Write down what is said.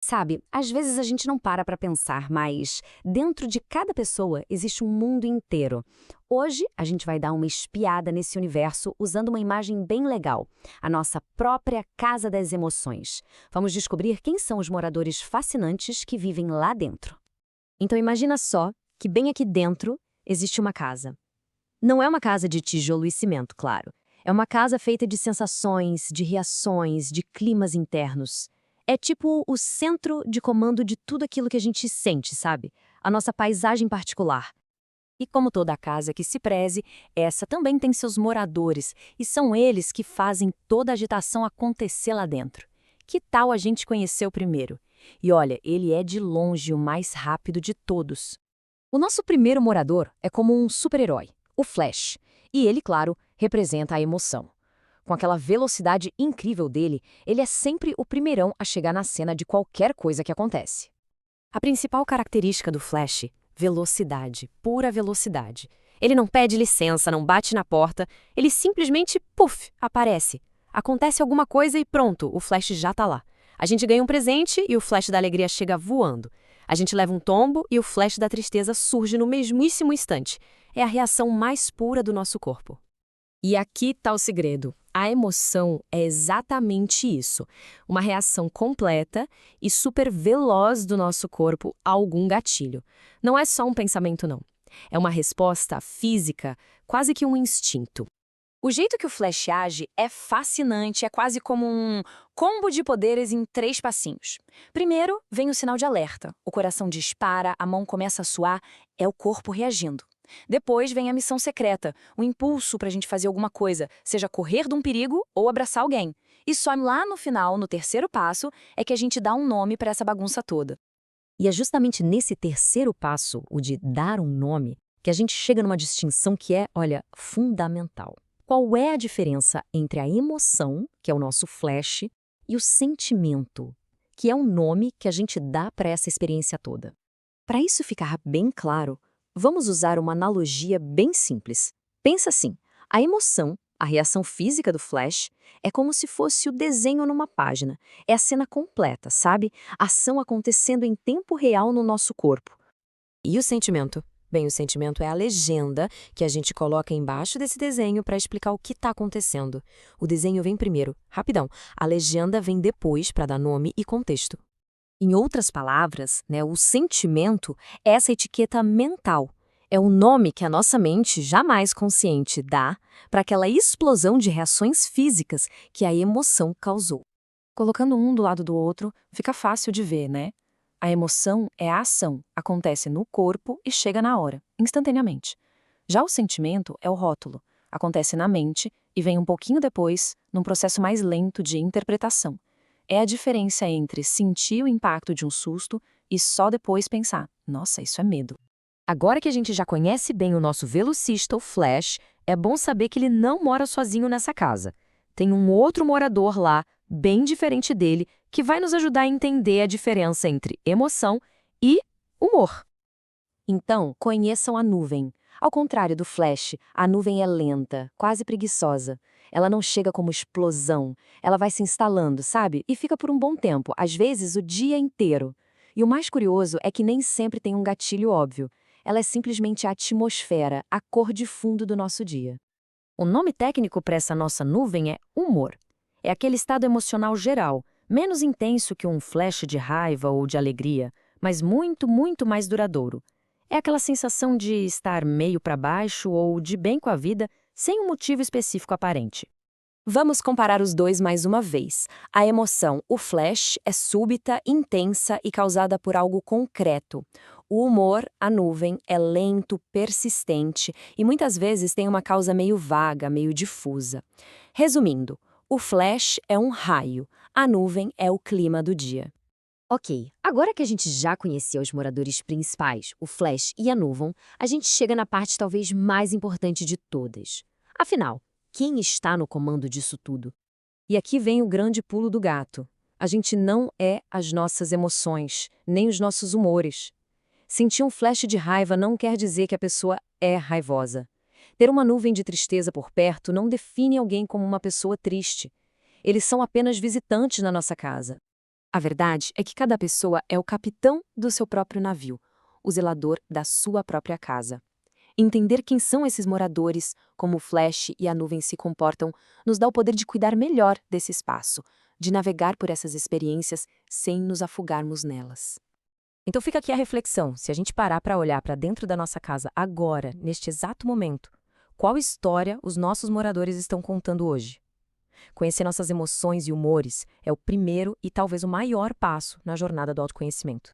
Sabe, às vezes a gente não para pensar, mas dentro de cada pessoa existe um mundo inteiro. Hoje a gente vai dar uma espiada nesse universo usando uma imagem bem legal, a nossa própria Casa das Emoções. Vamos descobrir quem são os moradores fascinantes que vivem lá dentro. Então imagina só que bem aqui dentro existe uma casa. Não é uma casa de tijolo e cimento, claro. É uma casa feita de sensações, de reações, de climas internos. É tipo o centro de comando de tudo aquilo que a gente sente, sabe? A nossa paisagem particular. E como toda casa que se preze, essa também tem seus moradores, e são eles que fazem toda a agitação acontecer lá dentro. Que tal a gente conhecer o primeiro? E olha, ele é de longe o mais rápido de todos. O nosso primeiro morador é como um super-herói, o Flash. E ele, claro, representa a emoção. Com aquela velocidade incrível dele, ele é sempre o primeirão a chegar na cena de qualquer coisa que acontece. A principal característica do Flash, velocidade, pura velocidade. Ele não pede licença, não bate na porta, ele simplesmente, puf, aparece. Acontece alguma coisa e pronto, o Flash já tá lá. A gente ganha um presente e o Flash da alegria chega voando. A gente leva um tombo e o Flash da tristeza surge no mesmíssimo instante. É a reação mais pura do nosso corpo. E aqui está o segredo. A emoção é exatamente isso. Uma reação completa e super veloz do nosso corpo a algum gatilho. Não é só um pensamento, não. É uma resposta física, quase que um instinto. O jeito que o Flash age é fascinante, é quase como um combo de poderes em 3 passinhos. Primeiro, vem o sinal de alerta. O coração dispara, a mão começa a suar, é o corpo reagindo. Depois vem a missão secreta, o impulso para a gente fazer alguma coisa, seja correr de um perigo ou abraçar alguém. E só lá no final, no terceiro passo, é que a gente dá um nome para essa bagunça toda. E é justamente nesse terceiro passo, o de dar um nome, que a gente chega numa distinção que é, olha, fundamental. Qual é a diferença entre a emoção, que é o nosso flash, e o sentimento, que é o nome que a gente dá para essa experiência toda? Para isso ficar bem claro, vamos usar uma analogia bem simples. Pensa assim, a emoção, a reação física do flash, é como se fosse o desenho numa página. É a cena completa, sabe? A ação acontecendo em tempo real no nosso corpo. E o sentimento? Bem, o sentimento é a legenda que a gente coloca embaixo desse desenho para explicar o que está acontecendo. O desenho vem primeiro, rapidão. A legenda vem depois para dar nome e contexto. Em outras palavras, o sentimento é essa etiqueta mental. É o nome que a nossa mente, jamais consciente, dá para aquela explosão de reações físicas que a emoção causou. Colocando um do lado do outro, fica fácil de ver, né? A emoção é a ação, acontece no corpo e chega na hora, instantaneamente. Já o sentimento é o rótulo, acontece na mente e vem um pouquinho depois, num processo mais lento de interpretação. É a diferença entre sentir o impacto de um susto e só depois pensar, nossa, isso é medo. Agora que a gente já conhece bem o nosso velocista, o Flash, é bom saber que ele não mora sozinho nessa casa. Tem um outro morador lá, bem diferente dele, que vai nos ajudar a entender a diferença entre emoção e humor. Então, conheçam a nuvem. Ao contrário do Flash, a nuvem é lenta, quase preguiçosa. Ela não chega como explosão. Ela vai se instalando, sabe? E fica por um bom tempo, às vezes o dia inteiro. E o mais curioso é que nem sempre tem um gatilho óbvio. Ela é simplesmente a atmosfera, a cor de fundo do nosso dia. O nome técnico para essa nossa nuvem é humor. É aquele estado emocional geral, menos intenso que um flash de raiva ou de alegria, mas muito, muito mais duradouro. É aquela sensação de estar meio para baixo ou de bem com a vida, sem um motivo específico aparente. Vamos comparar os dois mais uma vez. A emoção, o flash, é súbita, intensa e causada por algo concreto. O humor, a nuvem, é lento, persistente e muitas vezes tem uma causa meio vaga, meio difusa. Resumindo, o flash é um raio, a nuvem é o clima do dia. Ok, agora que a gente já conheceu os moradores principais, o Flash e a nuvem, a gente chega na parte talvez mais importante de todas. Afinal, quem está no comando disso tudo? E aqui vem o grande pulo do gato. A gente não é as nossas emoções, nem os nossos humores. Sentir um flash de raiva não quer dizer que a pessoa é raivosa. Ter uma nuvem de tristeza por perto não define alguém como uma pessoa triste. Eles são apenas visitantes na nossa casa. A verdade é que cada pessoa é o capitão do seu próprio navio, o zelador da sua própria casa. Entender quem são esses moradores, como o Flash e a nuvem se comportam, nos dá o poder de cuidar melhor desse espaço, de navegar por essas experiências sem nos afogarmos nelas. Então fica aqui a reflexão, se a gente parar para olhar para dentro da nossa casa agora, neste exato momento, qual história os nossos moradores estão contando hoje? Conhecer nossas emoções e humores é o primeiro e talvez o maior passo na jornada do autoconhecimento.